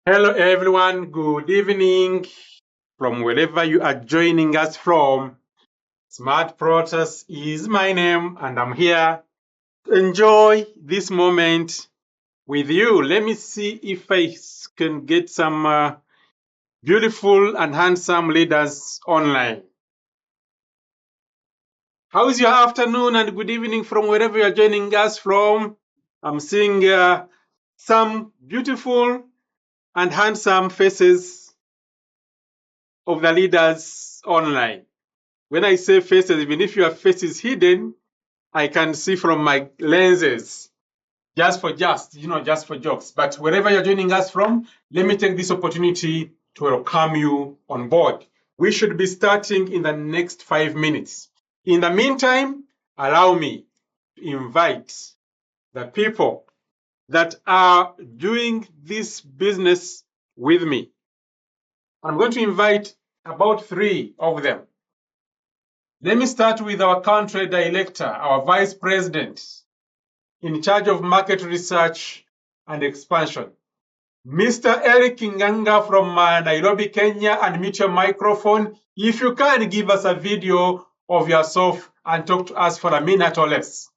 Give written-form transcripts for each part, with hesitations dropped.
Hello, everyone. Good evening from wherever you are joining us from. Smart Protas is my name, and I'm here to enjoy this moment with you. Let me see if I can get some beautiful and handsome leaders online. How is your afternoon and good evening from wherever you are joining us from? I'm seeing some beautiful and handsome faces of the leaders online. When I say faces, even if your face is hidden, I can see from my lenses, just for jokes. But wherever you're joining us from, let me take this opportunity to welcome you on board. We should be starting in the next 5 minutes. In the meantime, allow me to invite the people that are doing this business with me. I'm going to invite about 3 of them. Let me start with our country director, our vice president in charge of market research and expansion, Mr. Eric Nganga from Nairobi, Kenya, and mute your microphone. If you can, give us a video of yourself and talk to us for a minute or less.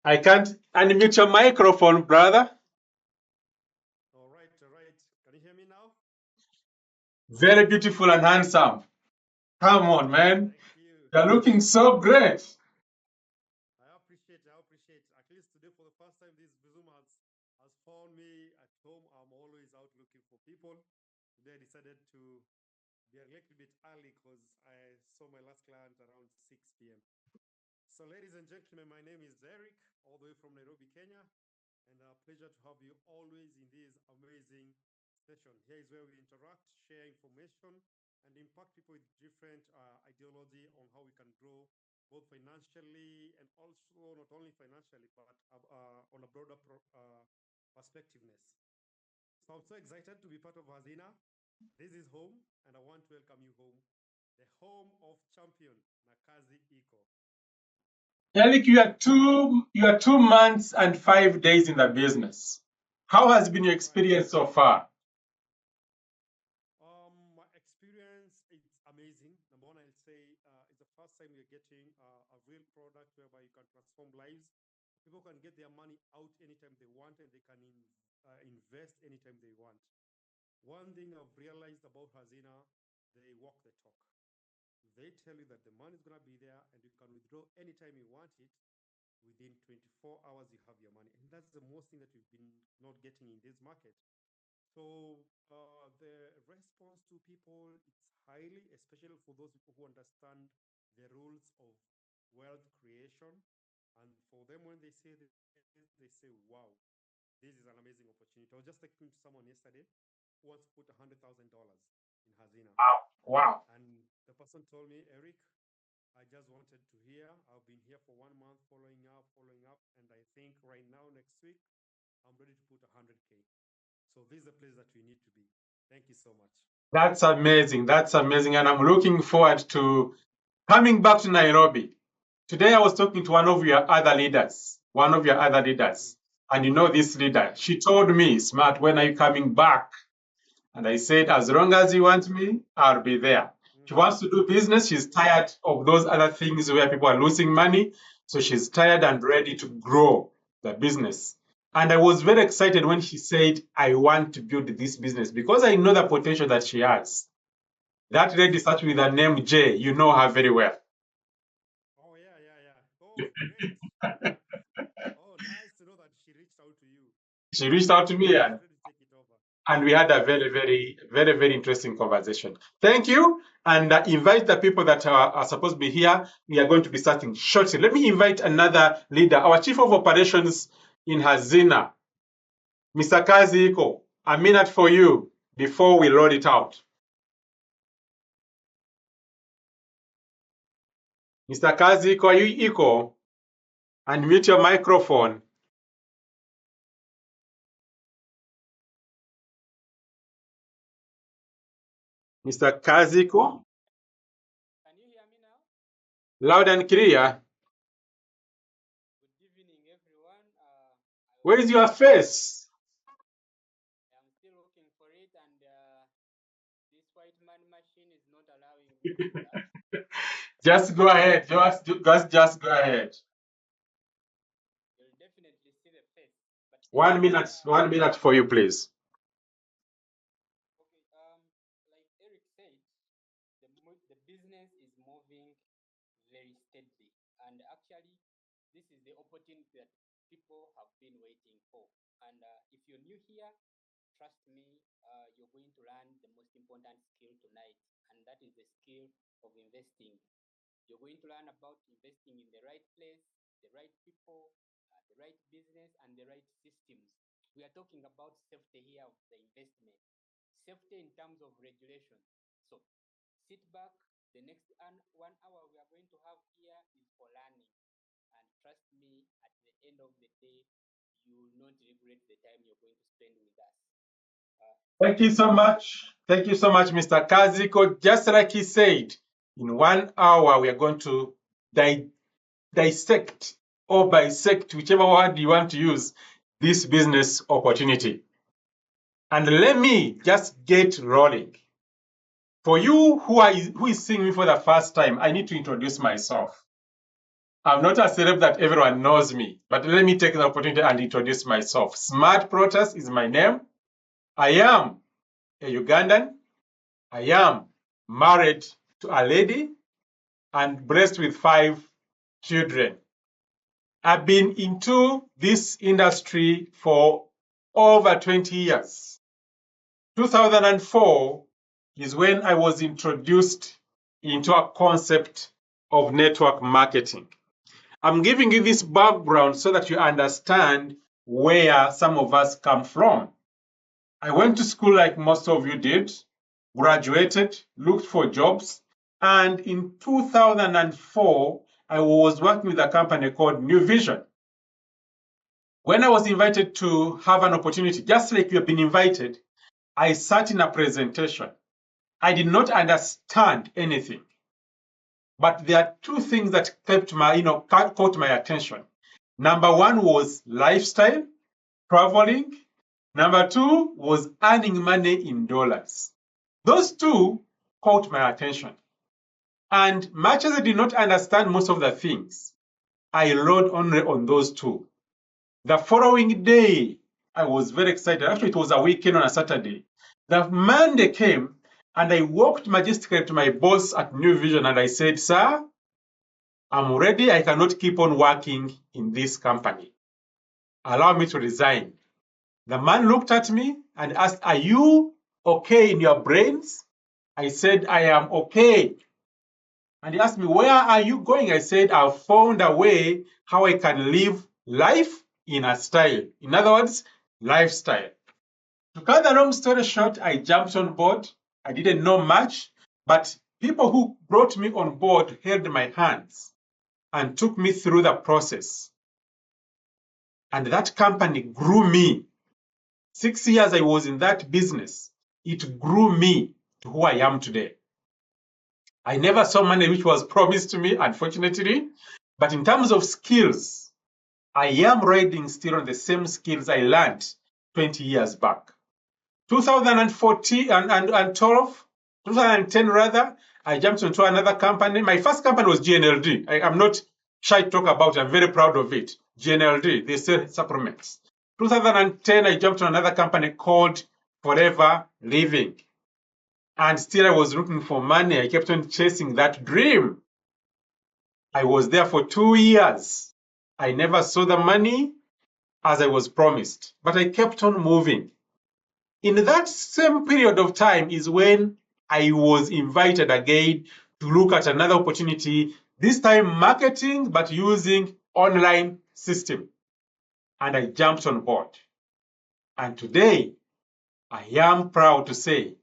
I can't unmute your microphone, brother. All right. Can you hear me now? Very beautiful and handsome. Come on, man. Thank you. You're looking so great. I appreciate. At least today, for the first time, this Zoom has found me at home. I'm always out looking for people. Today, I decided to be a little bit early because I saw my last client around 6 p.m. So, ladies and gentlemen, my name is Eric, all the way from Nairobi, Kenya, and a pleasure to have you always in this amazing session. Here is where we interact, share information, and impact people with different ideology on how we can grow both financially and also not only financially, but on a broader perspectiveness. So I'm so excited to be part of Hazina. This is home, and I want to welcome you home, the home of champion Nakazi Eco. Eric, you are 2 months and 5 days in the business. How has been your experience so far? My experience is amazing. Number one, I'll say it's the first time we're getting a real product whereby you can transform lives. People can get their money out anytime they want, and they can invest anytime they want. One thing I've realized about Hazina, they walk the talk. They tell you that the money is going to be there and you can withdraw anytime you want it. Within 24 hours, you have your money. And that's the most thing that we've been not getting in this market. So the response to people, it's highly, especially for those people who understand the rules of wealth creation. And for them, when they say this, they say, wow, this is an amazing opportunity. I was just talking to someone yesterday who wants to put $100,000 in Hazina. Wow. And the person told me, Eric, I just wanted to hear. I've been here for 1 month following up. And I think right now, next week, I'm ready to put 100K. So this is the place that we need to be. Thank you so much. That's amazing. That's amazing. And I'm looking forward to coming back to Nairobi. Today I was talking to one of your other leaders, And you know this leader, she told me, Smart, when are you coming back? And I said, as long as you want me, I'll be there. She wants to do business. She's tired of those other things where people are losing money. So she's tired and ready to grow the business. And I was very excited when she said, I want to build this business because I know the potential that she has. That lady starts with the name J. You know her very well. Oh, yeah. Oh, great. Oh, nice to know that she reached out to you. She reached out to me and we had a very interesting conversation. Thank you. And invite the people that are supposed to be here. We are going to be starting shortly. Let me invite another leader, our Chief of Operations in Hazina, Mr. Kazi Iko. A minute for you before we roll it out. Mr. Kazi Iko, are you Iko? Unmute your microphone. Mr. Kaziko? Can you hear me now? Loud and clear. Good Where is your face? I'm still looking for it, and this white man machine is not allowing me to do that. Just go ahead. Just go ahead. You'll definitely see the face. But 1 minute. 1 minute for you, please. okay, like Eric said, the business is moving very steadily, and actually, this is the opportunity that people have been waiting for. And if you're new here, trust me, you're going to learn the most important skill tonight, and that is the skill of investing. You're going to learn about investing in the right place, the right people, the right business, and the right systems. We are talking about safety here of the investment, safety in terms of regulation. So sit back. The next 1 hour we are going to have here is for learning. And trust me, at the end of the day, you will not regret the time you're going to spend with us. Thank you so much. Thank you so much, Mr. Kaziko. Just like he said, in 1 hour, we are going to dissect or bisect, whichever word you want to use, this business opportunity. And let me just get rolling. For you who is seeing me for the first time, I need to introduce myself. I'm not a celeb that everyone knows me, but let me take the opportunity and introduce myself. Smart Protas is my name. I am a Ugandan. I am married to a lady and blessed with 5 children. I've been into this industry for over 20 years. 2004 is when I was introduced into a concept of network marketing. I'm giving you this background so that you understand where some of us come from. I went to school like most of you did, graduated, looked for jobs, and in 2004, I was working with a company called New Vision. When I was invited to have an opportunity, just like you have been invited, I sat in a presentation. I did not understand anything. But there are 2 things that caught my attention. Number 1 was lifestyle, traveling. Number 2 was earning money in dollars. Those 2 caught my attention. And much as I did not understand most of the things, I rode only on those 2. The following day, I was very excited. Actually, it was a weekend on a Saturday. The Monday came, and I walked majestically to my boss at New Vision, and I said, "Sir, I'm ready. I cannot keep on working in this company. Allow me to resign." The man looked at me and asked, "Are you okay in your brains?" I said, "I am okay." And he asked me, "Where are you going?" I said, "I've found a way how I can live life in a style." In other words, lifestyle. To cut the long story short, I jumped on board. I didn't know much, but people who brought me on board held my hands and took me through the process. And that company grew me. 6 years I was in that business. It grew me to who I am today. I never saw money which was promised to me, unfortunately. But in terms of skills, I am riding still on the same skills I learned 20 years back. 2014 and 12, 2010 rather, I jumped into another company. My first company was GNLD. I'm not shy to talk about it. I'm very proud of it. GNLD, they sell supplements. 2010, I jumped to another company called Forever Living. And still I was looking for money. I kept on chasing that dream. I was there for 2 years. I never saw the money as I was promised, but I kept on moving. In that same period of time is when I was invited again to look at another opportunity, this time marketing, but using online system. And I jumped on board. And today, I am proud to say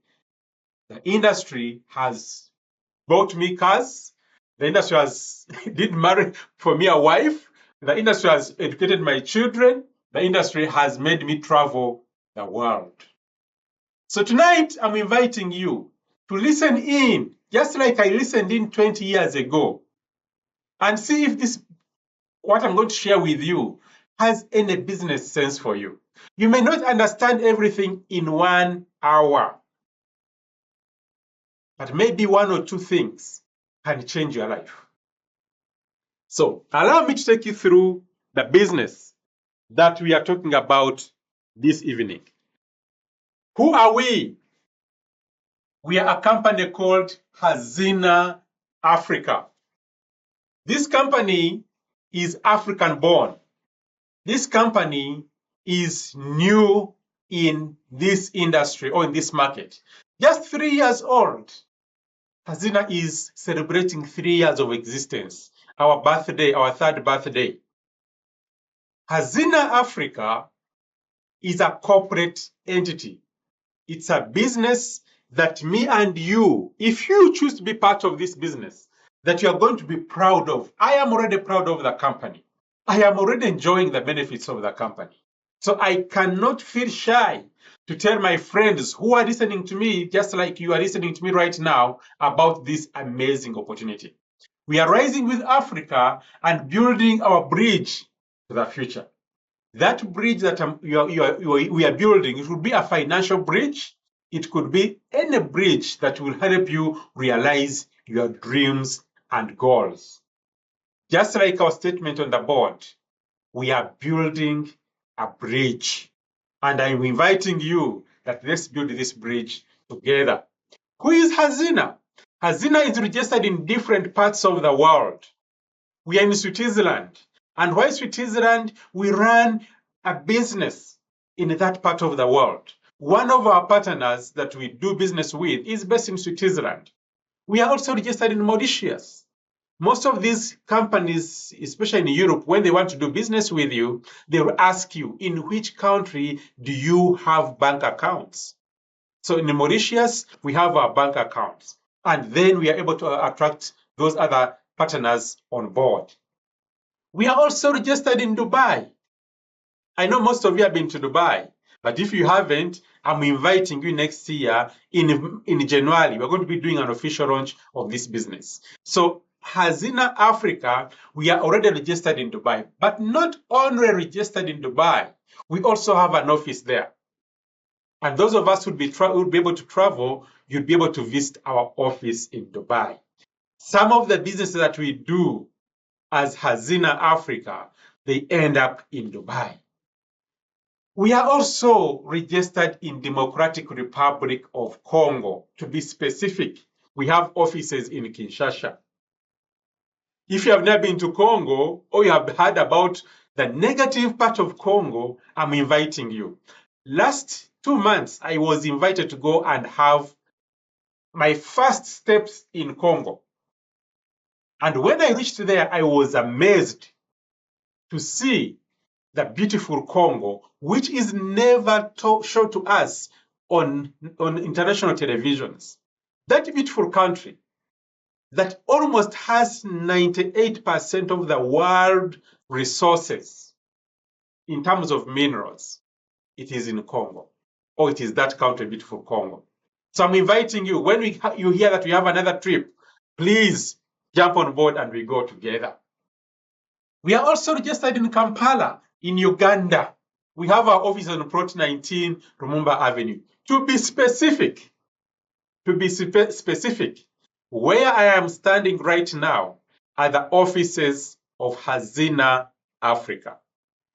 the industry has bought me cars. The industry has did marry for me a wife. The industry has educated my children. The industry has made me travel the world. So tonight, I'm inviting you to listen in, just like I listened in 20 years ago, and see if what I'm going to share with you has any business sense for you. You may not understand everything in 1 hour, but maybe 1 or 2 things can change your life. So allow me to take you through the business that we are talking about this evening. Who are we? We are a company called Hazina Africa. This company is African born. This company is new in this industry or in this market. Just 3 years old. Hazina is celebrating 3 years of existence. Our birthday, our 3rd birthday. Hazina Africa is a corporate entity. It's a business that me and you, if you choose to be part of this business, that you are going to be proud of. I am already proud of the company. I am already enjoying the benefits of the company. So I cannot feel shy to tell my friends who are listening to me, just like you are listening to me right now, about this amazing opportunity. We are rising with Africa and building our bridge to the future. That bridge that we are building, it will be a financial bridge. It could be any bridge that will help you realize your dreams and goals. Just like our statement on the board, we are building a bridge. And I'm inviting you that let's build this bridge together. Who is Hazina? Hazina is registered in different parts of the world. We are in Switzerland. And why Switzerland? We run a business in that part of the world. One of our partners that we do business with is based in Switzerland. We are also registered in Mauritius. Most of these companies, especially in Europe, when they want to do business with you, they will ask you, in which country do you have bank accounts? So in Mauritius, we have our bank accounts. And then we are able to attract those other partners on board. We are also registered in Dubai. I know most of you have been to Dubai, but if you haven't, I'm inviting you next year in January. We're going to be doing an official launch of this business. So Hazina Africa, we are already registered in Dubai, but not only registered in Dubai, we also have an office there. And those of us who would be able to travel, you'd be able to visit our office in Dubai. Some of the businesses that we do as Hazina Africa, they end up in Dubai. We are also registered in Democratic Republic of Congo. To be specific, we have offices in Kinshasa. If you have never been to Congo or you have heard about the negative part of Congo, I'm inviting you. Last 2 months, I was invited to go and have my first steps in Congo. And when I reached there, I was amazed to see the beautiful Congo, which is never shown to us on international televisions. That beautiful country that almost has 98% of the world resources in terms of minerals, it is in Congo, or it is that country, beautiful Congo. So I'm inviting you, when you hear that we have another trip, please jump on board and we go together. We are also registered in Kampala, in Uganda. We have our office on Plot 19, Lumumba Avenue. To be specific, where I am standing right now are the offices of Hazina Africa.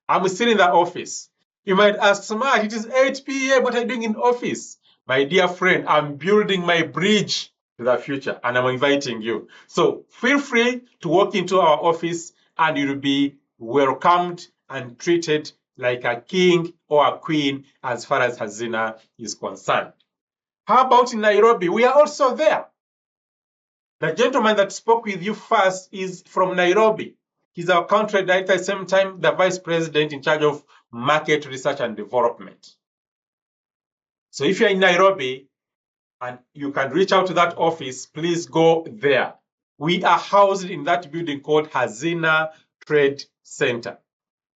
I'm still in the office. You might ask, Smart, it is 8 p.m. What are you doing in office? My dear friend, I'm building my bridge to the future and I'm inviting you. So feel free to walk into our office and you'll be welcomed and treated like a king or a queen as far as Hazina is concerned. How about in Nairobi? We are also there. The gentleman that spoke with you first is from Nairobi. He's our country director, at the same time, the vice president in charge of market research and development. So if you're in Nairobi and you can reach out to that office, please go there. We are housed in that building called Hazina Trade Center.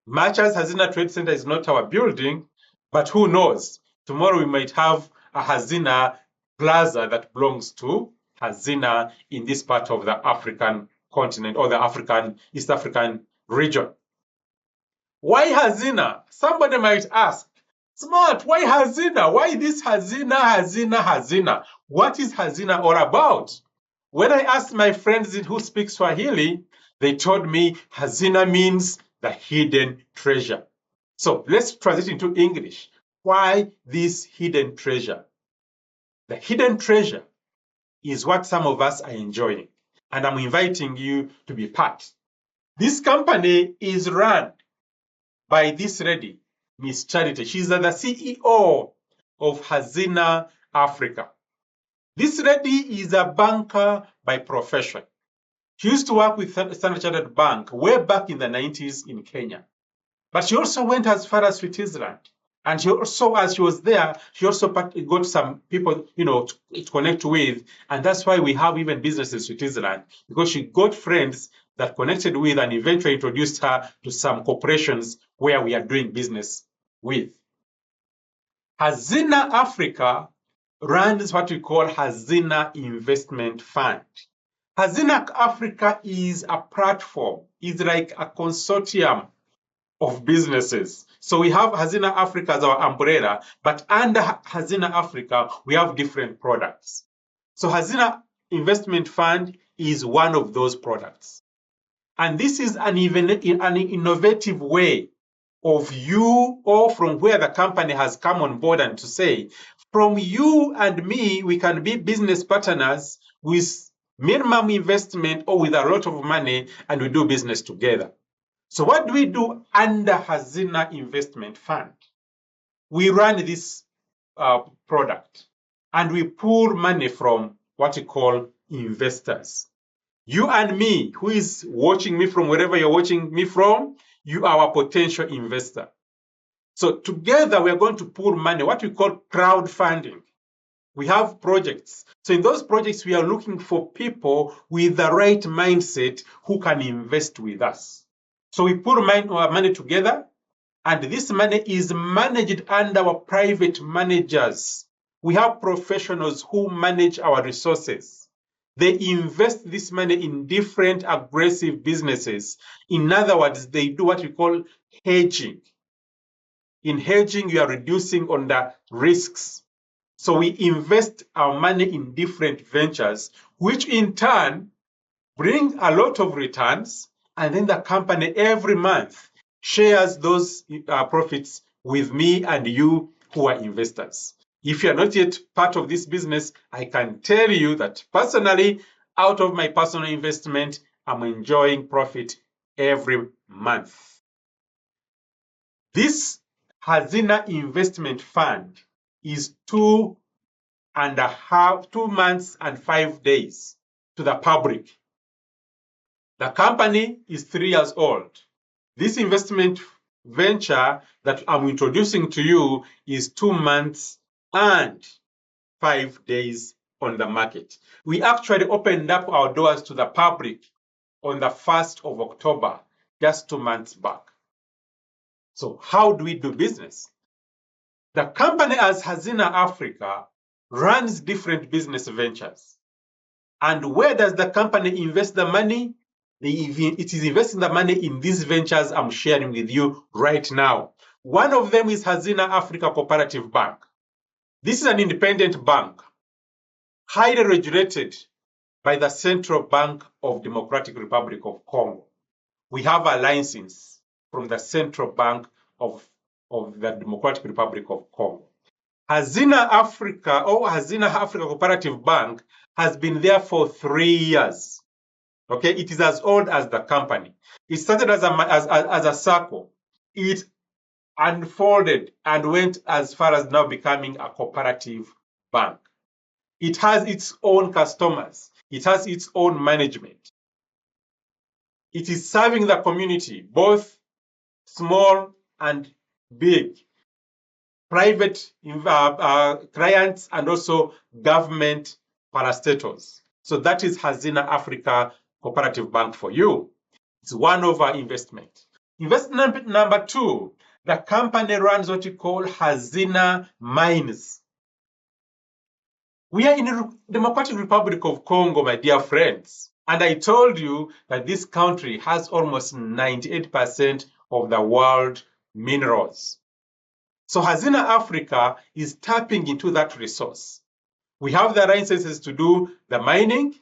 Much as Hazina Trade Center is not our building, but who knows? Tomorrow we might have a Hazina Plaza that belongs to Hazina in this part of the African continent or the East African region. Why Hazina? Somebody might ask, Smart, why Hazina? Why this Hazina, Hazina, Hazina? What is Hazina all about? When I asked my friends who speak Swahili, they told me Hazina means the hidden treasure. So let's translate into English. Why this hidden treasure? The hidden treasure is what some of us are enjoying, and I'm inviting you to be part. This company is run by this lady, Miss Charity. She's the CEO of Hazina Africa. This lady is a banker by profession. She used to work with Standard Chartered Bank way back in the 90s in Kenya. But she also went as far as Switzerland. And she also, as she was there, she also got some people, to connect with. And that's why we have even business in Switzerland, because she got friends that connected with and eventually introduced her to some corporations where we are doing business with. Hazina Africa runs what we call Hazina Investment Fund. Hazina Africa is a platform, is like a consortium of businesses. So we have Hazina Africa as our umbrella, but under Hazina Africa, we have different products. So Hazina Investment Fund is one of those products. And this is an innovative way of you, or from where the company has come on board, and to say, from you and me, we can be business partners with minimum investment or with a lot of money, and we do business together. So what do we do under Hazina Investment Fund? We run this product, and we pull money from what we call investors. You and me, who is watching me from wherever you're watching me from, you are a potential investor. So together we are going to pool money, what we call crowdfunding. We have projects. So in those projects, we are looking for people with the right mindset who can invest with us. So we put money together, and this money is managed under our private managers. We have professionals who manage our resources. They invest this money in different aggressive businesses. In other words, they do what we call hedging. In hedging, you are reducing on the risks. So we invest our money in different ventures, which in turn bring a lot of returns, and then the company every month shares those profits with me and you who are investors. If you are not yet part of this business, I can tell you that personally, out of my personal investment, I'm enjoying profit every month. This Hazina Investment Fund is 2 months and 5 days to the public. The company is 3 years old. This investment venture that I'm introducing to you is 2 months and 5 days on the market. We actually opened up our doors to the public on the 1st of October, just 2 months back. So how do we do business? The company, as Hazina Africa, runs different business ventures. And where does the company invest the money? It is investing the money in these ventures I'm sharing with you right now. One of them is Hazina Africa Cooperative Bank. This is an independent bank, highly regulated by the Central Bank of Democratic Republic of Congo. We have a license from the Central Bank of the Democratic Republic of Congo. Hazina Africa, or Hazina Africa Cooperative Bank, has been there for 3 years. Okay, it is as old as the company. It started as a circle. It unfolded and went as far as now becoming a cooperative bank. It has its own customers. It has its own management. It is serving the community, both small and big, private clients and also government parastatals. So that is Hazina Africa Cooperative Bank for you. It's one of our investment. Investment number 2, the company runs what you call Hazina Mines. We are in the Democratic Republic of Congo, my dear friends. And I told you that this country has almost 98% of the world minerals. So Hazina Africa is tapping into that resource. We have the licenses to do the mining.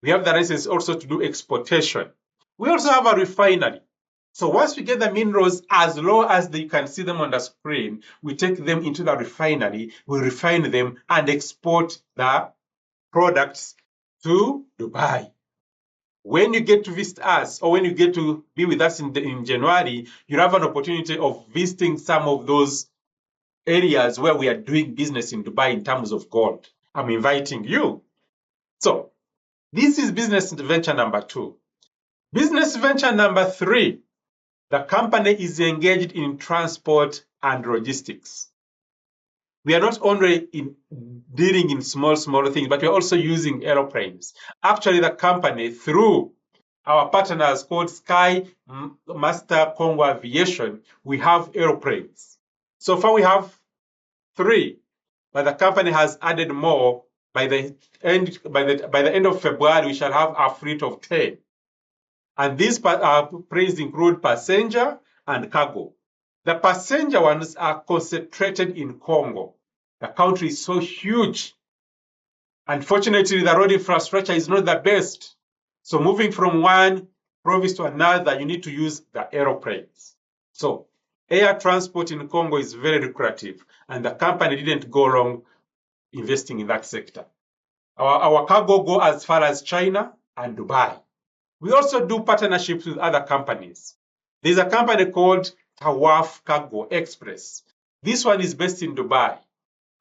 We have the license also to do exportation. We also have a refinery. So once we get the minerals, as low as you can see them on the screen, we take them into the refinery, we refine them and export the products to Dubai. When you get to visit us, or when you get to be with us in January, you'll have an opportunity of visiting some of those areas where we are doing business in Dubai in terms of gold. I'm inviting you. So this is business venture number 2. Business venture number 3, the company is engaged in transport and logistics. We are not only dealing in small things, but we are also using aeroplanes. Actually, the company, through our partners called Sky Master Congo Aviation, we have aeroplanes. So far, we have 3, but the company has added more. By the end of February, we shall have a fleet of 10. And these planes include passenger and cargo. The passenger ones are concentrated in Congo. The country is so huge. Unfortunately, the road infrastructure is not the best. So moving from one province to another, you need to use the aeroplanes. So air transport in Congo is very lucrative, and the company didn't go wrong investing in that sector. Our cargo go as far as China and Dubai. We also do partnerships with other companies. There's a company called Tawaf Cargo Express. This one is based in Dubai.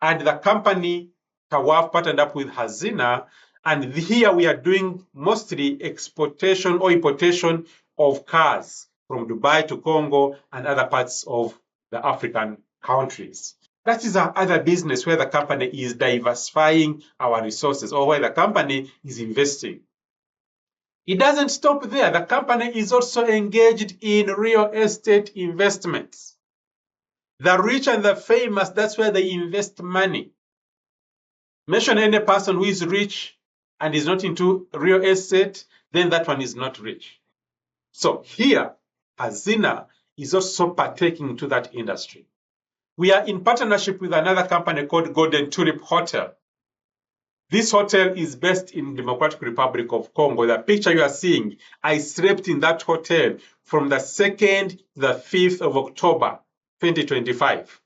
And the company Tawaf partnered up with Hazina. And here we are doing mostly exportation or importation of cars from Dubai to Congo and other parts of the African countries. That is our other business where the company is diversifying our resources, or where the company is investing. It doesn't stop there. The company is also engaged in real estate investments. The rich and the famous, that's where they invest money. Mention any person who is rich and is not into real estate, then that one is not rich. So here, Hazina is also partaking into that industry. We are in partnership with another company called Golden Tulip Hotel. This hotel is based in Democratic Republic of Congo. The picture you are seeing, I slept in that hotel from the 2nd to the 5th of October, 2025.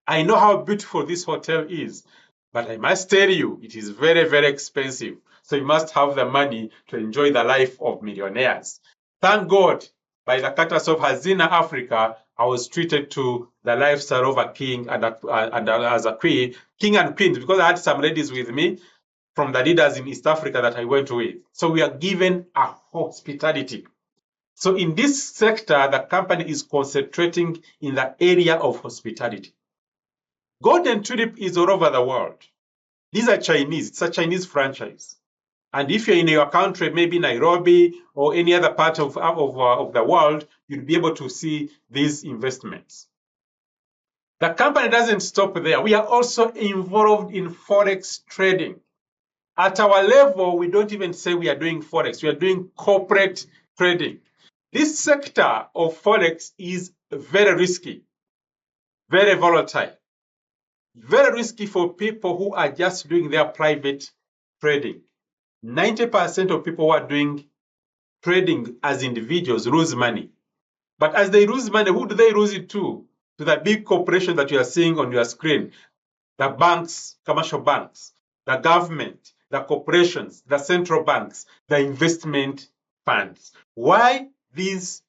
I know how beautiful this hotel is, but I must tell you, it is very, very expensive. So you must have the money to enjoy the life of millionaires. Thank God, by the courtesy of Hazina Africa, I was treated to the lifestyle of a king and as a queen, king and queen, because I had some ladies with me from the leaders in East Africa that I went with. So we are given a hospitality. So in this sector, the company is concentrating in the area of hospitality. Golden Tulip is all over the world. These are Chinese. It's a Chinese franchise. And if you're in your country, maybe Nairobi or any other part of the world, you'll be able to see these investments. The company doesn't stop there. We are also involved in forex trading. At our level, we don't even say we are doing forex. We are doing corporate trading. This sector of forex is very risky, very volatile, very risky for people who are just doing their private trading. 90% of people who are doing trading as individuals lose money. But as they lose money, who do they lose it to? To the big corporation that you are seeing on your screen, the banks, commercial banks, the government, the corporations, the central banks, the investment funds. Why these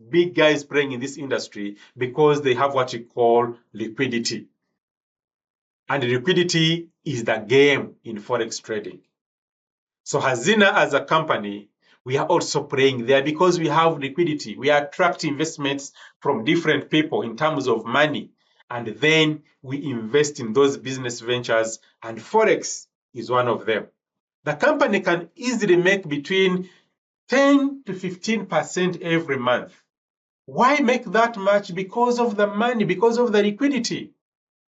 big guys playing in this industry? Because they have what you call liquidity. And liquidity is the game in forex trading. So Hazina as a company, we are also playing there because we have liquidity. We attract investments from different people in terms of money. And then we invest in those business ventures, and forex is one of them. The company can easily make between 10 to 15% every month. Why make that much? Because of the money, because of the liquidity.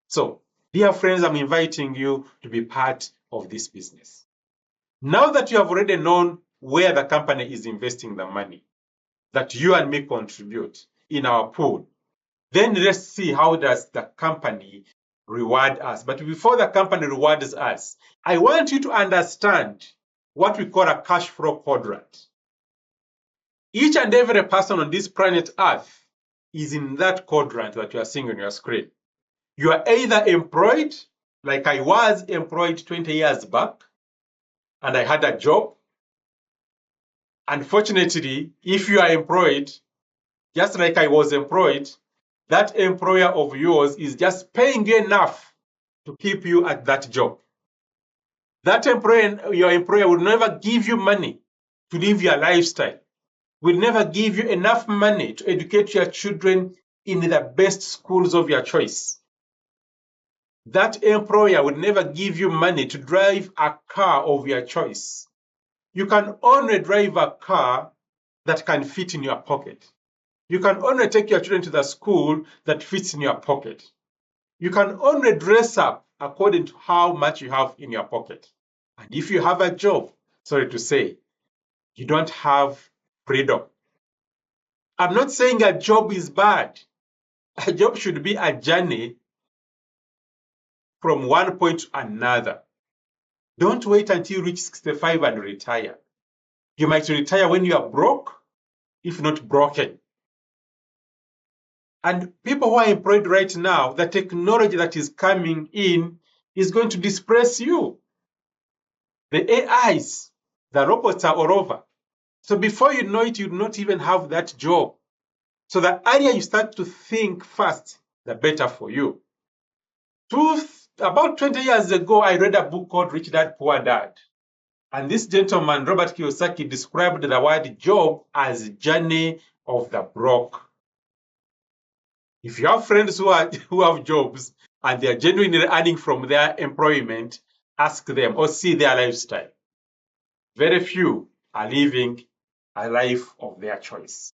So, dear friends, I'm inviting you to be part of this business. Now that you have already known where the company is investing the money, that you and me contribute, in our pool. Then let's see how does the company reward us. But before the company rewards us, I want you to understand what we call a cash flow quadrant. Each and every person on this planet Earth is in that quadrant that you are seeing on your screen. You are either employed, like I was employed 20 years back, and I had a job. Unfortunately, if you are employed, just like I was employed, that employer of yours is just paying you enough to keep you at that job. That employer, your employer will never give you money to live your lifestyle, will never give you enough money to educate your children in the best schools of your choice. That employer would never give you money to drive a car of your choice. You can only drive a car that can fit in your pocket. You can only take your children to the school that fits in your pocket. You can only dress up according to how much you have in your pocket. And if you have a job, sorry to say, you don't have freedom. I'm not saying a job is bad. A job should be a journey from one point to another. Don't wait until you reach 65 and retire. You might retire when you are broke, if not broken. And people who are employed right now, the technology that is coming in is going to displace you. The AIs, the robots are all over. So before you know it, you not even have that job. So the earlier you start to think fast, the better for you. About 20 years ago, I read a book called Rich Dad, Poor Dad. And this gentleman, Robert Kiyosaki, described the word job as journey of the broke. If you have friends who have jobs and they are genuinely earning from their employment, ask them or see their lifestyle. Very few are living a life of their choice.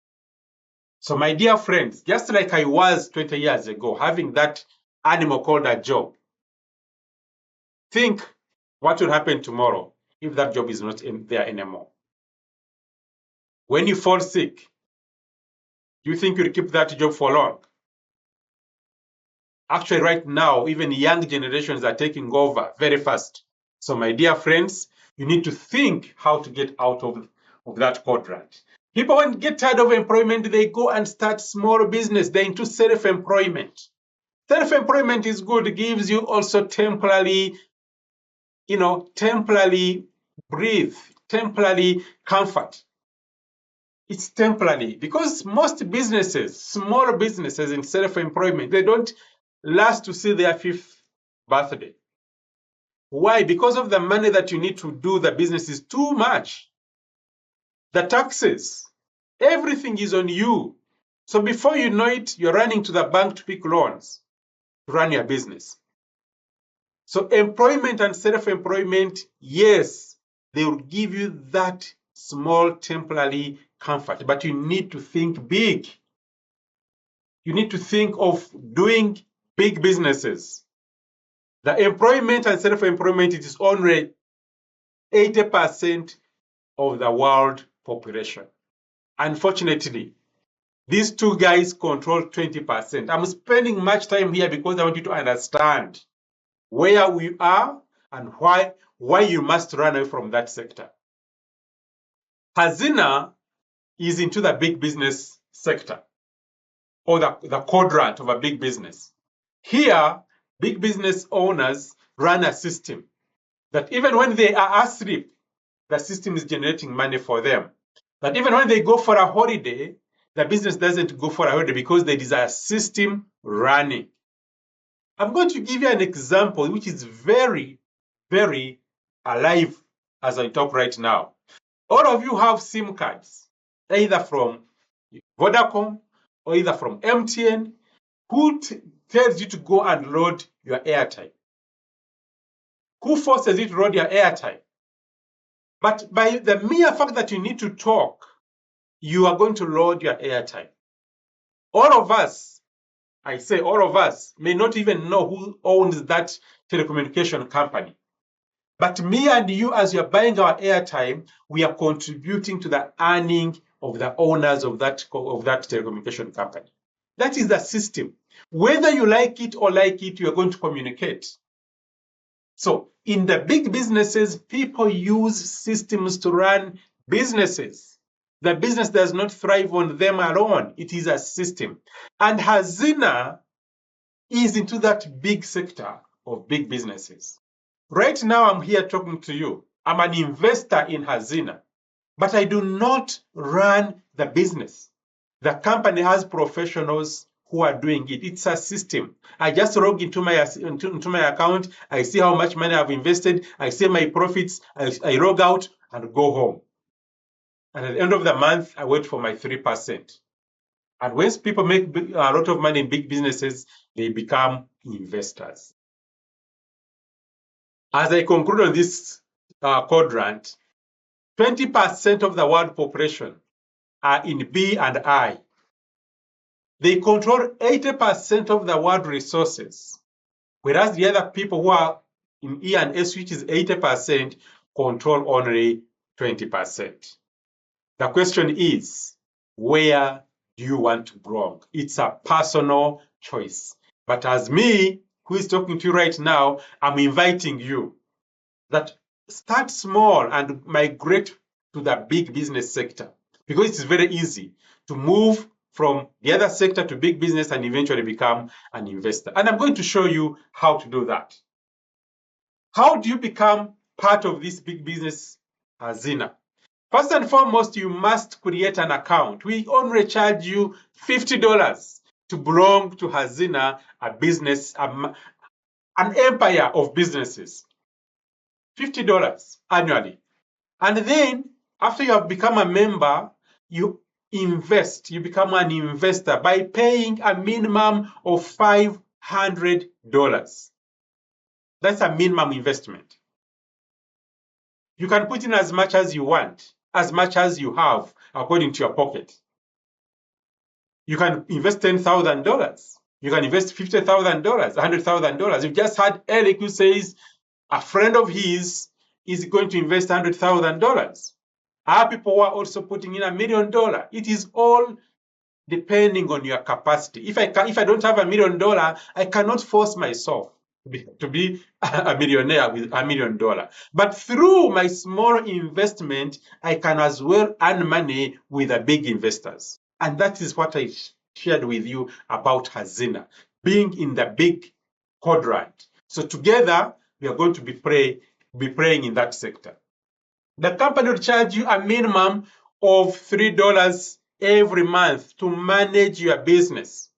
So my dear friends, just like I was 20 years ago, having that animal called a job, think what will happen tomorrow if that job is not there anymore. When you fall sick, do you think you'll keep that job for long? Actually, right now, even young generations are taking over very fast. So my dear friends, you need to think how to get out of that quadrant. People, when get tired of employment, they go and start small business. They're into self-employment. Self-employment is good. It gives you also temporary breathe, temporary comfort. It's temporary because most businesses, small businesses in self-employment, they don't last to see their 5th birthday. Why? Because of the money that you need to do the business is too much. The taxes, everything is on you. So before you know it, you're running to the bank to pick loans to run your business. So employment and self-employment, yes, they will give you that small temporary comfort, but you need to think big. You need to think of doing big businesses. The employment and self-employment, it is only 80% of the world population. Unfortunately, these two guys control 20%. I'm spending much time here because I want you to understand where we are and why you must run away from that sector. Hazina is into the big business sector or the quadrant of a big business. Here, big business owners run a system that even when they are asleep, the system is generating money for them. That even when they go for a holiday, the business doesn't go for a holiday because there is a system running. I'm going to give you an example which is very, very alive as I talk right now. All of you have SIM cards, either from Vodacom or either from MTN. Who tells you to go and load your airtime? Who forces you to load your airtime? But by the mere fact that you need to talk, you are going to load your airtime. All of us, I say all of us, may not even know who owns that telecommunication company. But me and you, as you're buying our airtime, we are contributing to the earning of the owners of that telecommunication company. That is the system. Whether you like it or like it, you are going to communicate. So in the big businesses, people use systems to run businesses. The business does not thrive on them alone. It is a system. And Hazina is into that big sector of big businesses. Right now, I'm here talking to you. I'm an investor in Hazina, but I do not run the business. The company has professionals who are doing it. It's a system. I just log into my account. I see how much money I've invested. I see my profits. I log out and go home. And at the end of the month, I wait for my 3%. And once people make a lot of money in big businesses, they become investors. As I conclude on this quadrant, 20% of the world population are in B and I. They control 80% of the world resources, whereas the other people who are in E and S, which is 80%, control only 20%. The question is, where do you want to belong? It's a personal choice. But as me, who is talking to you right now, I'm inviting you that start small and migrate to the big business sector, because it's very easy to move from the other sector to big business and eventually become an investor. And I'm going to show you how to do that. How do you become part of this big business Hazina? First and foremost, you must create an account. We only charge you $50 to belong to Hazina, a business, an empire of businesses. $50 annually. And then after you have become a member, you invest. You become an investor by paying a minimum of $500. That's a minimum investment. You can put in as much as you want, as much as you have, according to your pocket. You can invest $10,000. You can invest $50,000, $100,000. You've just had Eric who says a friend of his is going to invest $100,000. Our people are also putting in $1 million. It is all depending on your capacity. If I don't have $1 million, I cannot force myself to be a millionaire with $1 million. But through my small investment, I can as well earn money with the big investors. And that is what I shared with you about Hazina, being in the big quadrant. So together, we are going to be praying in that sector. The company will charge you a minimum of $3 every month to manage your business.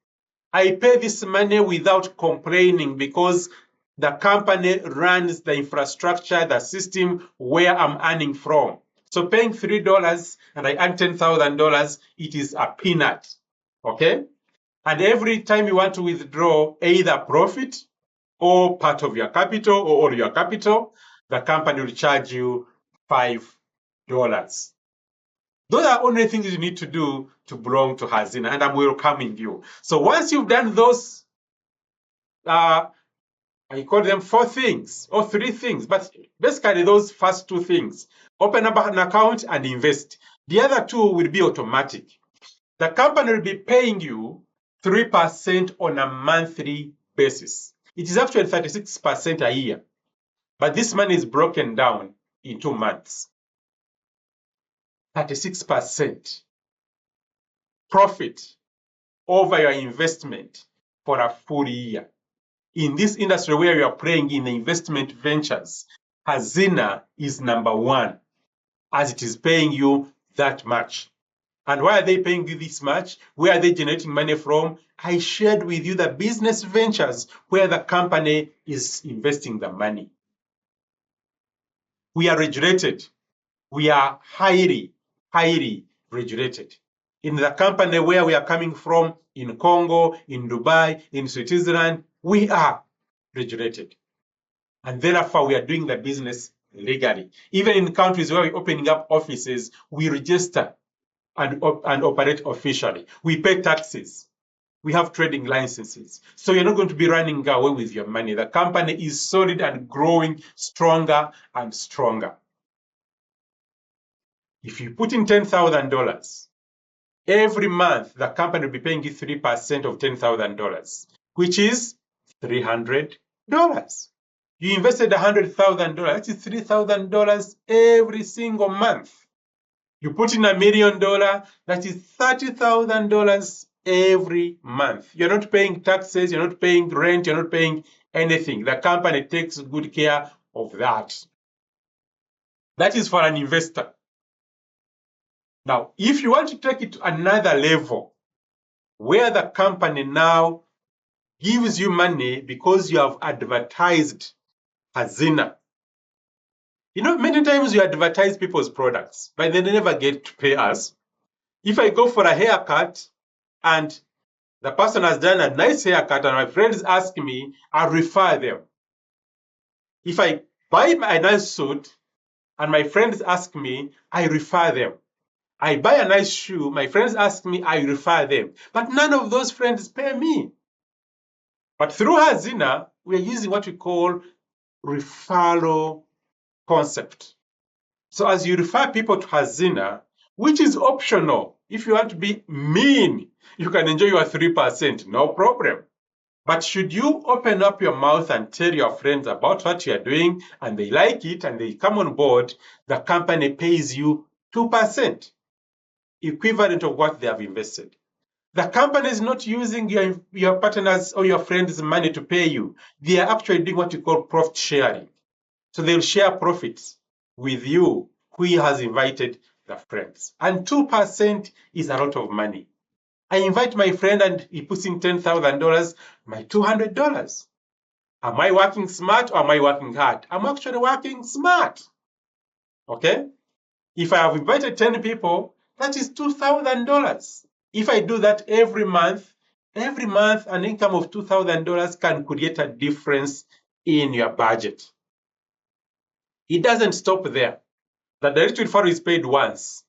I pay this money without complaining because the company runs the infrastructure, the system where I'm earning from. So paying $3 and I earn $10,000, it is a peanut, okay? And every time you want to withdraw either profit or part of your capital or all your capital, the company will charge you $5. Those are only things you need to do to belong to Hazina, and I'm welcoming you. So once you've done those, I call them 4 things or 3 things, but basically those first 2 things, open up an account and invest. The other 2 will be automatic. The company will be paying you 3% on a monthly basis. It is actually 36% a year, but this money is broken down in 2 months. 36% profit over your investment for a full year. In this industry where you are playing in the investment ventures, Hazina is number 1, as it is paying you that much. And why are they paying you this much? Where are they generating money from? I shared with you the business ventures where the company is investing the money. We are regulated. We are highly regulated. In the company where we are coming from, in Congo, in Dubai, in Switzerland, we are regulated. And therefore, we are doing the business legally. Even in countries where we're opening up offices, we register and operate officially. We pay taxes. We have trading licenses. So you're not going to be running away with your money. The company is solid and growing stronger and stronger. If you put in $10,000 every month the company will be paying you 3% of $10,000, which is $300. You invested $100,000, that is $3,000 every single month. You put in $1 million, that is $30,000 every month. You're not paying taxes, you're not paying rent, you're not paying anything. The company takes good care of that. That is for an investor. Now, if you want to take it to another level, where the company now gives you money because you have advertised Hazina. You know, many times we advertise people's products, but they never get to pay us. If I go for a haircut and the person has done a nice haircut and my friends ask me, I refer them. If I buy a nice suit and my friends ask me, I refer them. I buy a nice shoe, my friends ask me, I refer them. But none of those friends pay me. But through Hazina, we are using what we call referral concept. So as you refer people to Hazina, which is optional, if you want to be mean, you can enjoy your 3%, no problem. But should you open up your mouth and tell your friends about what you are doing and they like it and they come on board, the company pays you 2%, equivalent of what they have invested. The company is not using your partners or your friends' money to pay you. They are actually doing what you call profit sharing. So they'll share profits with you, who has invited the friends. And 2% is a lot of money. I invite my friend and he puts in $10,000, my $200. Am I working smart or am I working hard? I'm actually working smart. Okay? If I have invited 10 people, that is $2,000. If I do that every month, an income of $2,000 can create a difference in your budget. It doesn't stop there. The direct referral is paid once,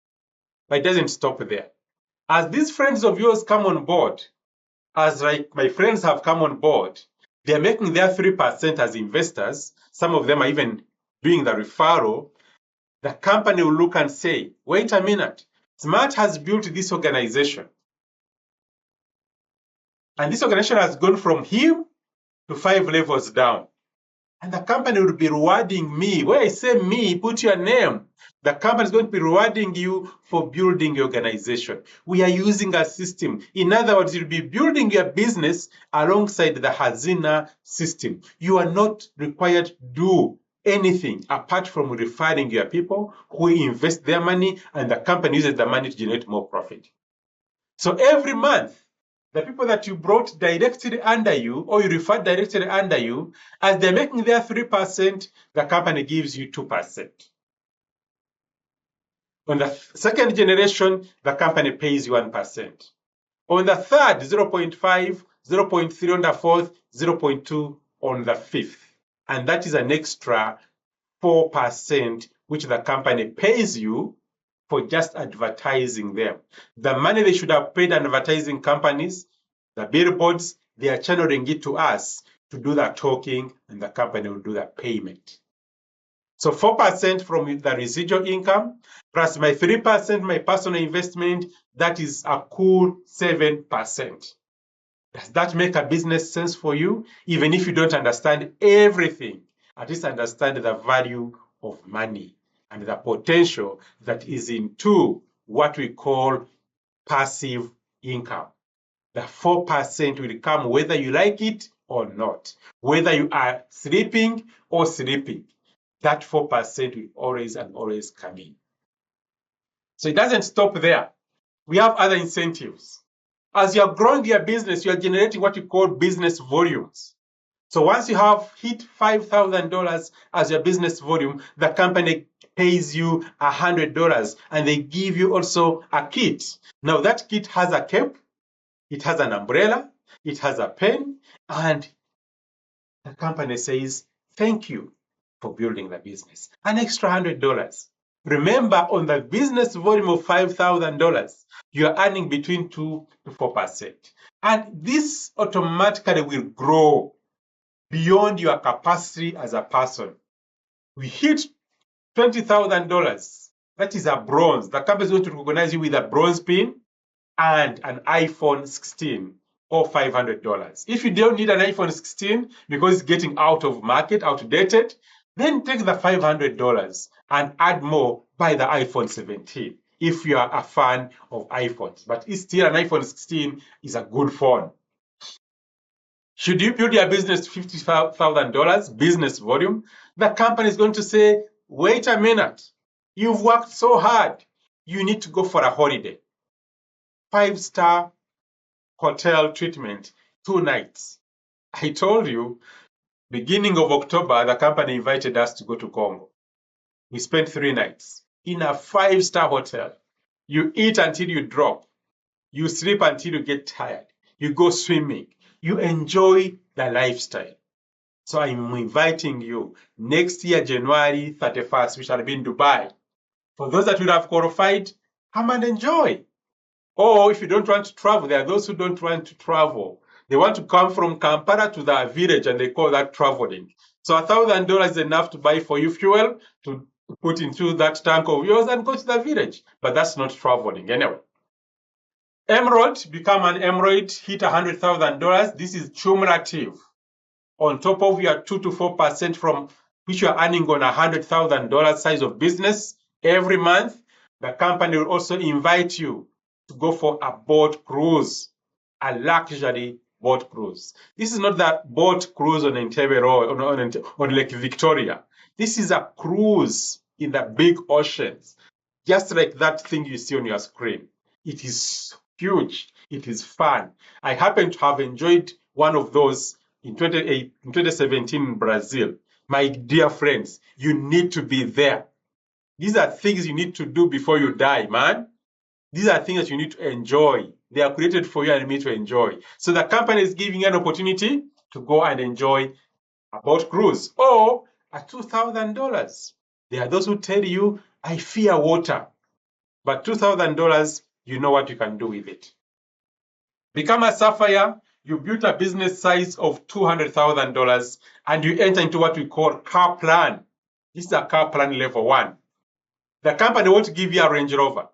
but it doesn't stop there. As these friends of yours come on board, as like my friends have come on board, they're making their 3% as investors. Some of them are even doing the referral. The company will look and say, wait a minute, Smart has built this organization. And this organization has gone from him to 5 levels down. And the company will be rewarding me. When I say me, put your name. The company is going to be rewarding you for building your organization. We are using a system. In other words, you'll be building your business alongside the Hazina system. You are not required to do anything apart from referring your people who invest their money, and the company uses the money to generate more profit. So every month, the people that you brought directly under you or you referred directly under you, as they're making their 3%, the company gives you 2%. On the second generation, the company pays you 1%. On the third, 0.5, 0.3 on the fourth, 0.2 on the fifth. And that is an extra 4% which the company pays you for just advertising them. The money they should have paid advertising companies, the billboards, they are channeling it to us to do the talking, and the company will do the payment. So 4% from the residual income plus my 3%, my personal investment, that is a cool 7%. Does that make a business sense for you? Even if you don't understand everything, at least understand the value of money and the potential that is into what we call passive income. The 4% will come whether you like it or not, whether you are sleeping or sleeping. That 4% will always and always come in. So it doesn't stop there. We have other incentives. As you're growing your business, you're generating what we call business volumes. So once you have hit $5,000 as your business volume, the company pays you $100 and they give you also a kit. Now that kit has a cape, it has an umbrella, it has a pen, and the company says, thank you for building the business. An extra $100. Remember, on the business volume of $5,000, you're earning between 2 to 4%. And this automatically will grow beyond your capacity as a person. We hit $20,000. That is a bronze. The company is going to recognize you with a bronze pin. and an iPhone 16 or $500. If you don't need an iPhone 16 because it's getting out of market, outdated, then take the $500 and add more, buy the iPhone 17 if you are a fan of iPhones. But it's still an iPhone 16 is a good phone. Should you build your business to $50,000 business volume? The company is going to say, wait a minute, you've worked so hard. You need to go for a holiday. 5-star hotel treatment, 2 nights. I told you, beginning of October, the company invited us to go to Congo. We spent 3 nights in a 5-star hotel. You eat until you drop. You sleep until you get tired. You go swimming. You enjoy the lifestyle. So I'm inviting you next year, January 31st, we shall be in Dubai. For those that will have qualified, come and enjoy. Or if you don't want to travel, there are those who don't want to travel. They want to come from Kampala to the village and they call that traveling. So $1,000 is enough to buy for you fuel to put into that tank of yours and go to the village. But that's not traveling anyway. Emerald, become an emerald, hit $100,000. This is cumulative. On top of your 2 to 4% from which you are earning on $100,000 size of business every month, the company will also invite you to go for a boat cruise, a luxury boat cruise. This is not that boat cruise on Entebbe or on Lake Victoria. This is a cruise in the big oceans, just like that thing you see on your screen. It is huge. It is fun. I happen to have enjoyed one of those in 2017 in Brazil. My dear friends, you need to be there. These are things you need to do before you die, man. These are things that you need to enjoy. They are created for you and me to enjoy. So the company is giving you an opportunity to go and enjoy a boat cruise or a $2,000. There are those who tell you, I fear water. But $2,000, you know what you can do with it. Become a sapphire, you build a business size of $200,000 and you enter into what we call car plan. This is a car plan level 1. The company won't give you a Range Rover.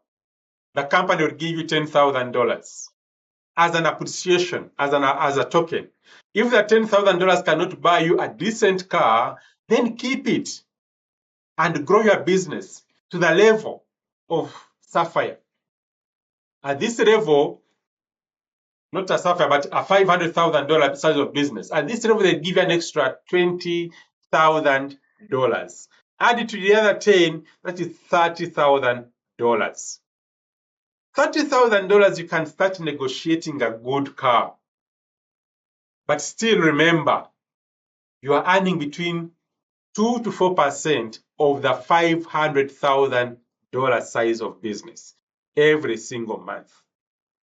The company will give you $10,000 as an appreciation, as a token. If the $10,000 cannot buy you a decent car, then keep it and grow your business to the level of sapphire. At this level, not a sapphire, but a $500,000 size of business. At this level, they give you an extra $20,000. Add it to the other 10, that is $30,000. $30,000, you can start negotiating a good car. But still remember, you are earning between 2 to 4% of the $500,000 size of business every single month.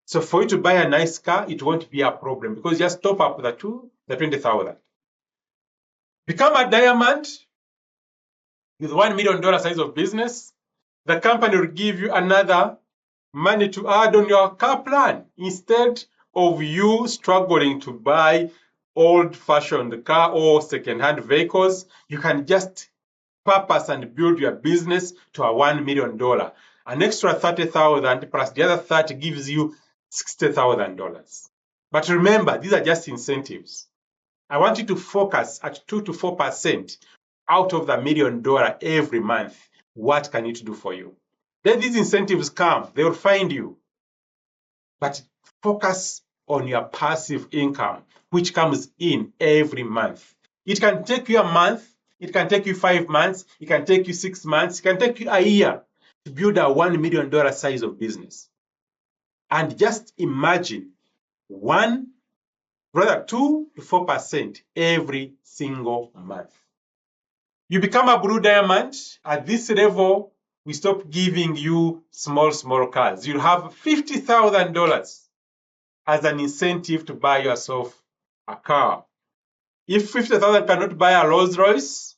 So for you to buy a nice car, it won't be a problem because just top up the 20,000. Become a diamond with $1 million size of business. The company will give you another money to add on your car plan instead of you struggling to buy old-fashioned car or second-hand vehicles. You can just purpose and build your business to a $1 million. An extra 30,000 plus the other 30 gives you $60,000. But remember, these are just incentives. I want you to focus at 2 to 4% out of the $1 million every month. What can it do for you? Then these incentives come, they will find you. But focus on your passive income, which comes in every month. It can take you a month, it can take you 5 months, it can take you 6 months, it can take you a year to build a $1 million size of business. And just imagine 2 to 4% every single month. You become a blue diamond. At this level, we stop giving you small cars. You'll have $50,000 as an incentive to buy yourself a car. If 50,000 cannot buy a Rolls Royce,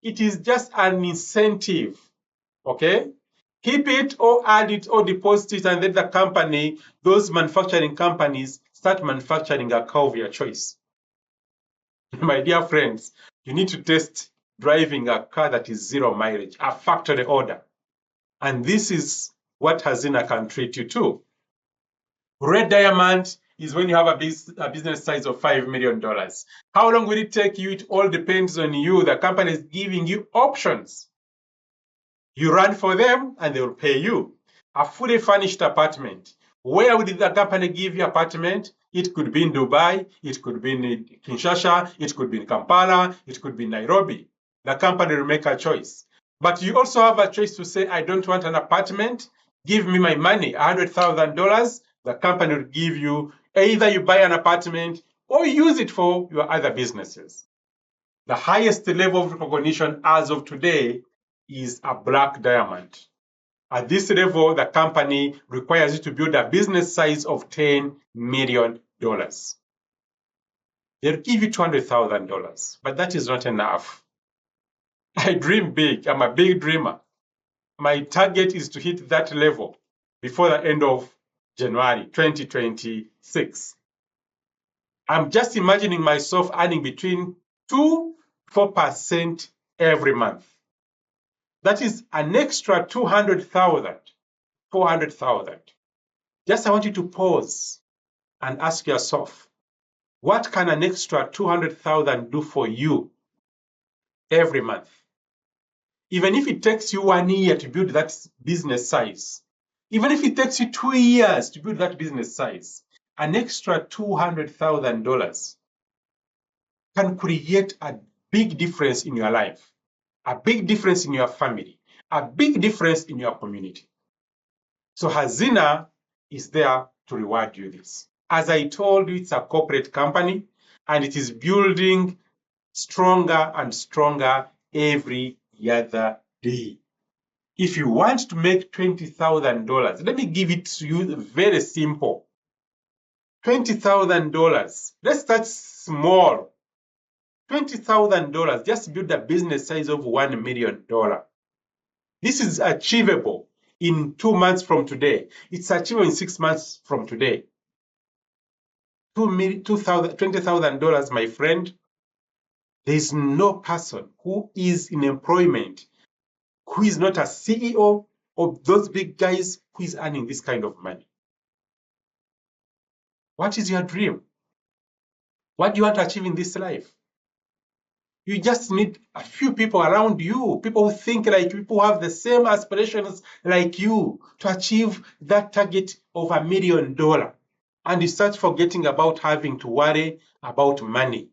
it is just an incentive, okay? Keep it or add it or deposit it and let the company, those manufacturing companies, start manufacturing a car of your choice. My dear friends, you need to test driving a car that is 0 mileage, a factory order. And this is what Hazina can treat you to. Red diamond is when you have a business size of $5 million. How long will it take you? It all depends on you. The company is giving you options. You run for them and they will pay you. A fully furnished apartment. Where would the company give you apartment? It could be in Dubai, it could be in Kinshasa, it could be in Kampala, it could be in Nairobi. The company will make a choice. But you also have a choice to say, I don't want an apartment. Give me my money, $100,000. The company will give you either you buy an apartment or use it for your other businesses. The highest level of recognition as of today is a black diamond. At this level, the company requires you to build a business size of $10 million. They'll give you $200,000, but that is not enough. I dream big. I'm a big dreamer. My target is to hit that level before the end of January 2026. I'm just imagining myself earning between 2-4% every month. That is an extra 200,000, 400,000. Just I want you to pause and ask yourself, what can an extra 200,000 do for you every month? Even if it takes you 1 year to build that business size, even if it takes you 2 years to build that business size, an extra $200,000 can create a big difference in your life, a big difference in your family, a big difference in your community. So Hazina is there to reward you this. As I told you, it's a corporate company and it is building stronger and stronger every other day. If you want to make $20,000, let me give it to you very simple. $20,000. Let's start small. $20,000, just build a business size of $1 million. This is achievable in 2 months from today. It's achievable in 6 months from today. $20,000, my friend. There is no person who is in employment, who is not a CEO of those big guys, who is earning this kind of money. What is your dream? What do you want to achieve in this life? You just need a few people around you, people who think like you, people who have the same aspirations like you to achieve that target of $1 million. And you start forgetting about having to worry about money.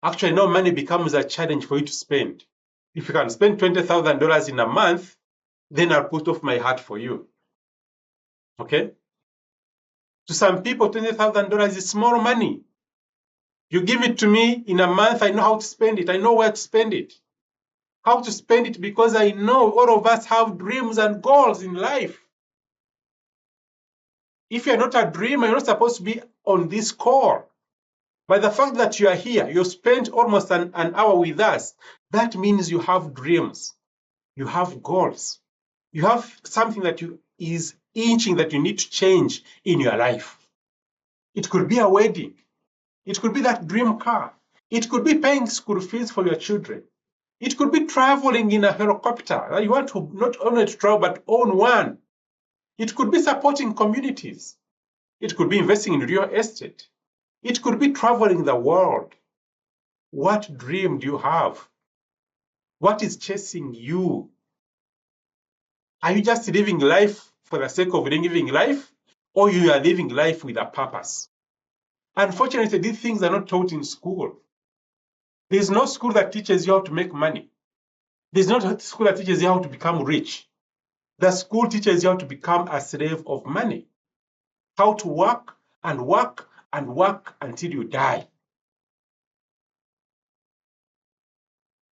Actually, no, money becomes a challenge for you to spend. If you can spend $20,000 in a month, then I'll put off my hat for you. Okay? To some people, $20,000 is small money. You give it to me in a month, I know how to spend it. I know where to spend it. How to spend it because I know all of us have dreams and goals in life. If you're not a dreamer, you're not supposed to be on this call. But the fact that you are here, you spent almost an hour with us, that means you have dreams. You have goals. You have something that is inching that you need to change in your life. It could be a wedding. It could be that dream car. It could be paying school fees for your children. It could be traveling in a helicopter. You want to not only to travel, but own one. It could be supporting communities. It could be investing in real estate. It could be traveling the world. What dream do you have? What is chasing you? Are you just living life for the sake of living life? Or you are living life with a purpose? Unfortunately, these things are not taught in school. There's no school that teaches you how to make money. There's no school that teaches you how to become rich. The school teaches you how to become a slave of money, how to work and work and work until you die.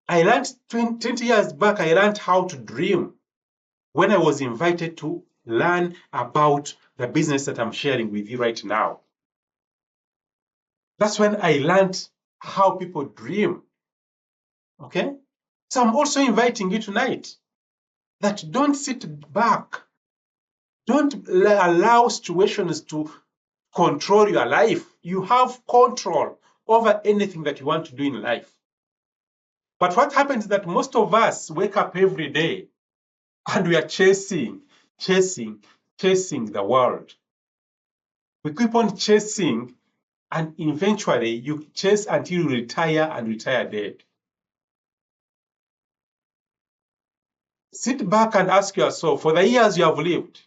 I learned 20 years back, I learned how to dream when I was invited to learn about the business that I'm sharing with you right now. That's when I learned how people dream. Okay? So I'm also inviting you tonight that don't sit back. Don't allow situations to control your life. You have control over anything that you want to do in life. But what happens is that most of us wake up every day and we are chasing the world. We keep on chasing, and eventually you chase until you retire and retire dead. Sit back and ask yourself, for the years you have lived,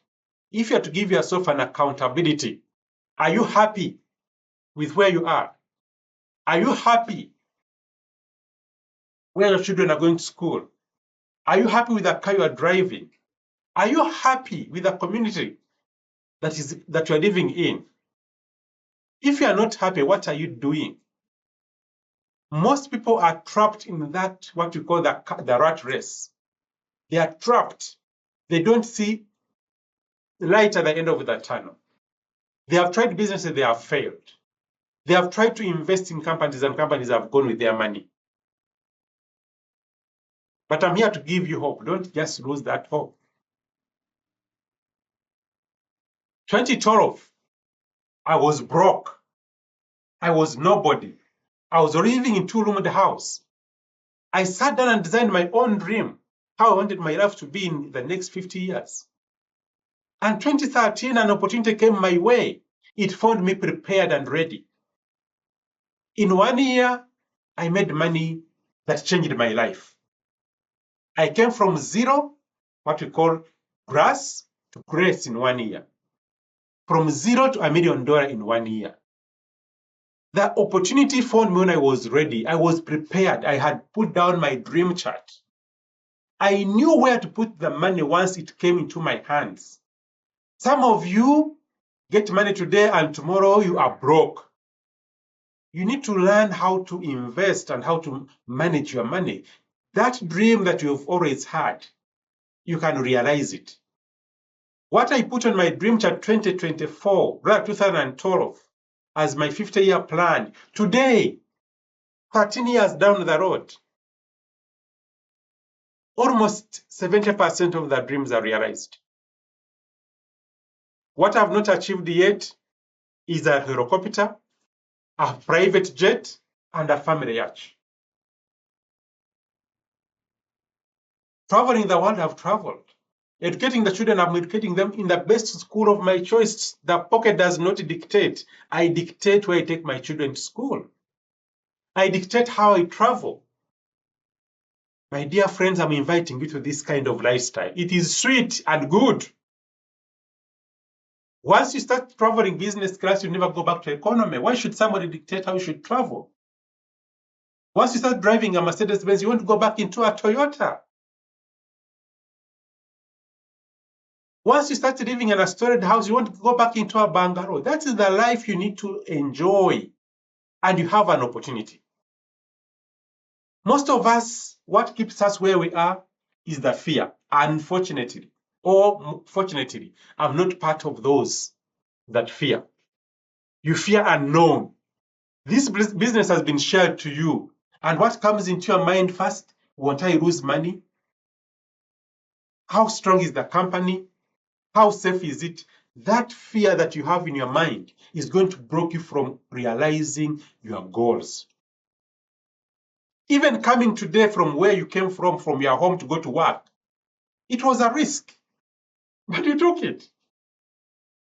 if you are to give yourself an accountability, are you happy with where you are? Are you happy where your children are going to school? Are you happy with the car you are driving? Are you happy with the community that you are living in? If you are not happy, what are you doing? Most people are trapped in that, what we call the rat race. They are trapped. They don't see the light at the end of the tunnel. They have tried businesses, they have failed. They have tried to invest in companies, and companies have gone with their money. But I'm here to give you hope. Don't just lose that hope. 2012, I was broke. I was nobody. I was living in a two-roomed house. I sat down and designed my own dream, how I wanted my life to be in the next 50 years. And 2013, an opportunity came my way. It found me prepared and ready. In 1 year, I made money that changed my life. I came from zero, what we call grass, to grace in 1 year. From zero to $1 million in 1 year. The opportunity found me when I was ready. I was prepared. I had put down my dream chart. I knew where to put the money once it came into my hands. Some of you get money today and tomorrow you are broke. You need to learn how to invest and how to manage your money. That dream that you've always had, you can realize it. What I put on my dream chart 2024, rather 2012, as my 50-year plan, today, 13 years down the road, almost 70% of the dreams are realized. What I've not achieved yet is a helicopter, a private jet, and a family yacht. Traveling the world, I've traveled. Educating the children, I'm educating them in the best school of my choice. The pocket does not dictate. I dictate where I take my children to school. I dictate how I travel. My dear friends, I'm inviting you to this kind of lifestyle. It is sweet and good. Once you start traveling business class, you never go back to economy. Why should somebody dictate how you should travel? Once you start driving a Mercedes-Benz, you want to go back into a Toyota. Once you start living in a storied house, you want to go back into a bungalow. That is the life you need to enjoy, and you have an opportunity. Most of us, what keeps us where we are is the fear, unfortunately. Or fortunately, I'm not part of those that fear. You fear unknown. This business has been shared to you, and what comes into your mind first? Won't I lose money? How strong is the company? How safe is it? That fear that you have in your mind is going to block you from realizing your goals. Even coming today from where you came from your home to go to work, it was a risk, but you took it.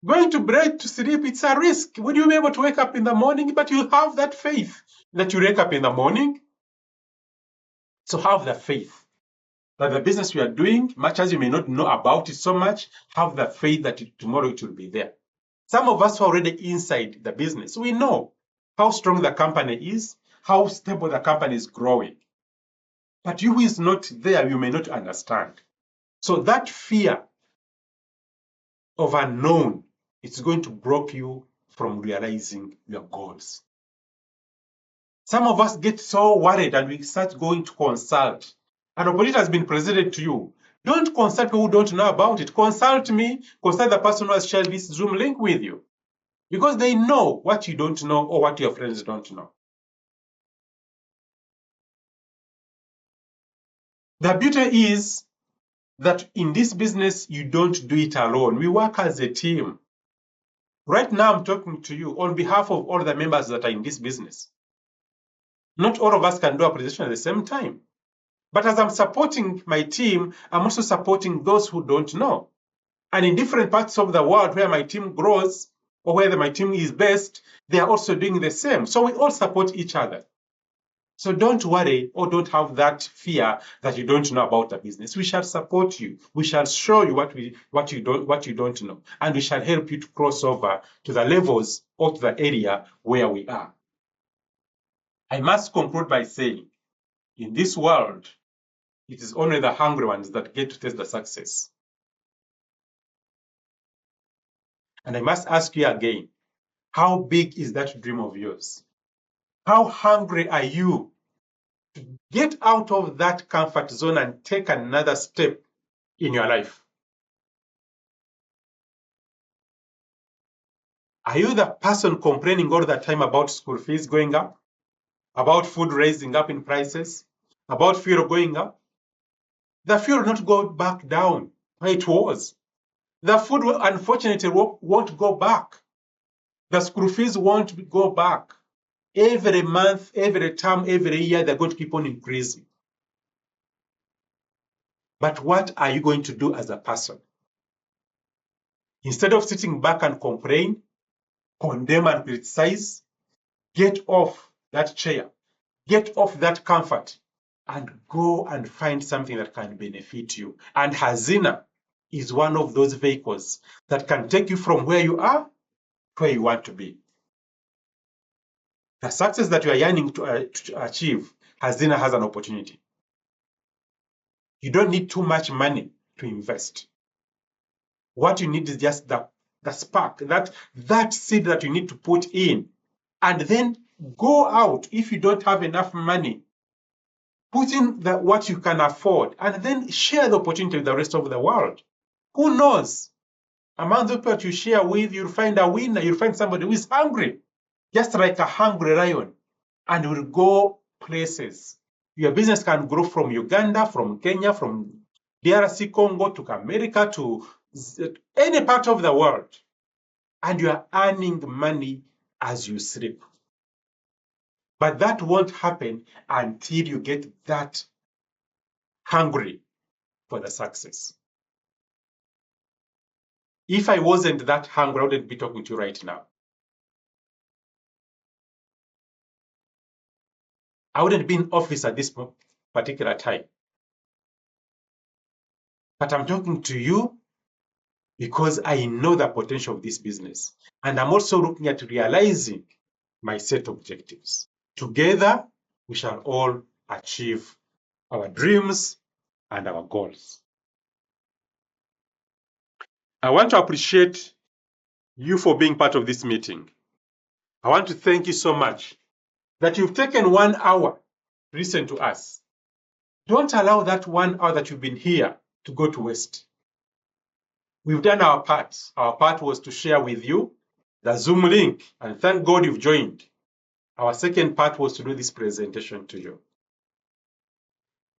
Going to bed to sleep, it's a risk. Will you be able to wake up in the morning? But you have that faith that you wake up in the morning. So have the faith that the business you are doing, much as you may not know about it so much, have the faith that tomorrow it will be there. Some of us are already inside the business. We know how strong the company is, how stable the company is growing. But you who is not there, you may not understand. So that fear of unknown, it's going to block you from realizing your goals. Some of us get so worried and we start going to consult. An opportunity has been presented to you. Don't consult people who don't know about it. Consult me, consult the person who has shared this Zoom link with you. Because they know what you don't know or what your friends don't know. The beauty is that in this business, you don't do it alone. We work as a team. Right now, I'm talking to you on behalf of all the members that are in this business. Not all of us can do a presentation at the same time. But as I'm supporting my team, I'm also supporting those who don't know. And in different parts of the world where my team grows, or whether my team is best, they are also doing the same. So we all support each other. So don't worry or don't have that fear that you don't know about the business. We shall support you. We shall show you what you don't know, and we shall help you to cross over to the levels or to the area where we are. I must conclude by saying, in this world, it is only the hungry ones that get to taste the success. And I must ask you again, how big is that dream of yours? How hungry are you to get out of that comfort zone and take another step in your life? Are you the person complaining all the time about school fees going up, about food rising up in prices, about fuel going up? The fuel will not go back down where it was. The food, unfortunately, won't go back. The school fees won't go back. Every month, every term, every year, they're going to keep on increasing. But what are you going to do as a person? Instead of sitting back and complain, condemn and criticize, get off that chair, get off that comfort, and go and find something that can benefit you. And Hazina is one of those vehicles that can take you from where you are to where you want to be. The success that you are yearning to achieve, Hazina has an opportunity. You don't need too much money to invest. What you need is just the spark, that seed that you need to put in, and then go out. If you don't have enough money, put in what you can afford, and then share the opportunity with the rest of the world. Who knows? Among the people that you share with, you'll find a winner. You'll find somebody who is hungry, just like a hungry lion, and will go places. Your business can grow from Uganda, from Kenya, from DRC Congo to America to any part of the world, and you are earning money as you sleep. But that won't happen until you get that hungry for the success. If I wasn't that hungry, I wouldn't be talking to you right now. I wouldn't be in office at this particular time. But I'm talking to you because I know the potential of this business. And I'm also looking at realizing my set objectives. Together, we shall all achieve our dreams and our goals. I want to appreciate you for being part of this meeting. I want to thank you so much that you've taken 1 hour to listen to us. Don't allow that 1 hour that you've been here to go to waste. We've done our part. Our part was to share with you the Zoom link, and thank God you've joined. Our second part was to do this presentation to you.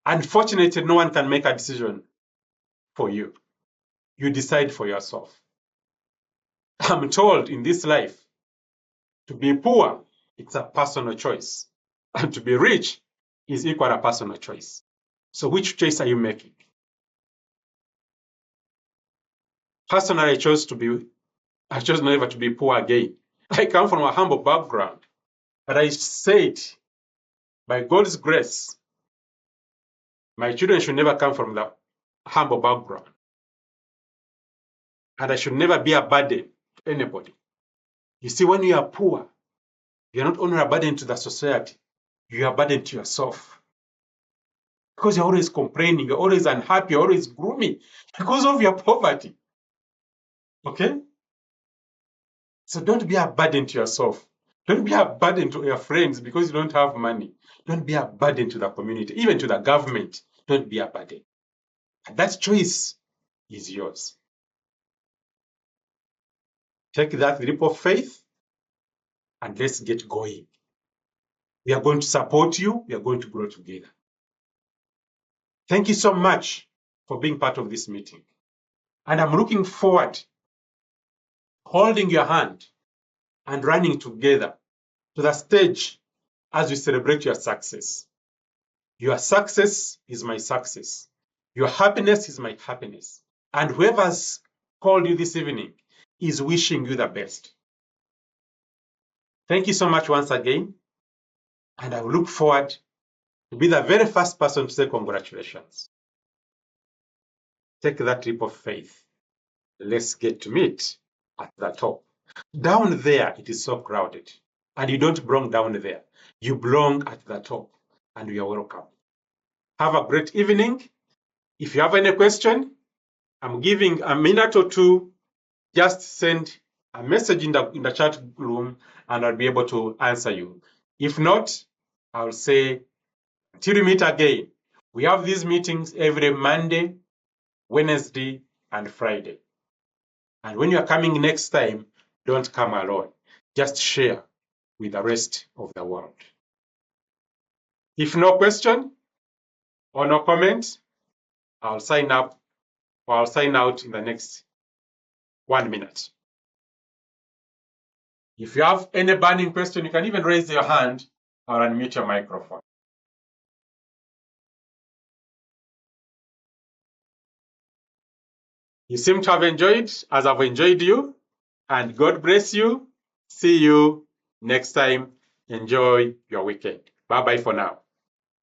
Unfortunately, no one can make a decision for you. You decide for yourself. I'm told in this life, to be poor, it's a personal choice. And to be rich is equal a personal choice. So which choice are you making? Personally, I chose never to be poor again. I come from a humble background, but I said, by God's grace, my children should never come from the humble background. And I should never be a burden to anybody. You see, when you are poor, you're not only a burden to the society, you are a burden to yourself. Because you're always complaining, you're always unhappy, you're always gloomy because of your poverty. Okay? So don't be a burden to yourself. Don't be a burden to your friends because you don't have money. Don't be a burden to the community, even to the government. Don't be a burden. And that choice is yours. Take that leap of faith and let's get going. We are going to support you. We are going to grow together. Thank you so much for being part of this meeting. And I'm looking forward holding your hand and running together to the stage as we celebrate your success. Your success is my success. Your happiness is my happiness. And whoever's called you this evening is wishing you the best. Thank you so much once again. And I look forward to be the very first person to say congratulations. Take that leap of faith. Let's get to meet at the top. Down there, it is so crowded. And you don't belong down there. You belong at the top. And you are welcome. Have a great evening. If you have any question, I'm giving a minute or two. Just send a message in the chat room and I'll be able to answer you. If not, I'll say until we meet again. We have these meetings every Monday, Wednesday, and Friday. And when you are coming next time, don't come alone. Just share with the rest of the world. If no question or no comment, I'll sign up or I'll sign out in the next 1 minute. If you have any burning question, you can even raise your hand or unmute your microphone. You seem to have enjoyed as I've enjoyed you, and God bless you. See you next time. Enjoy your weekend. Bye-bye for now.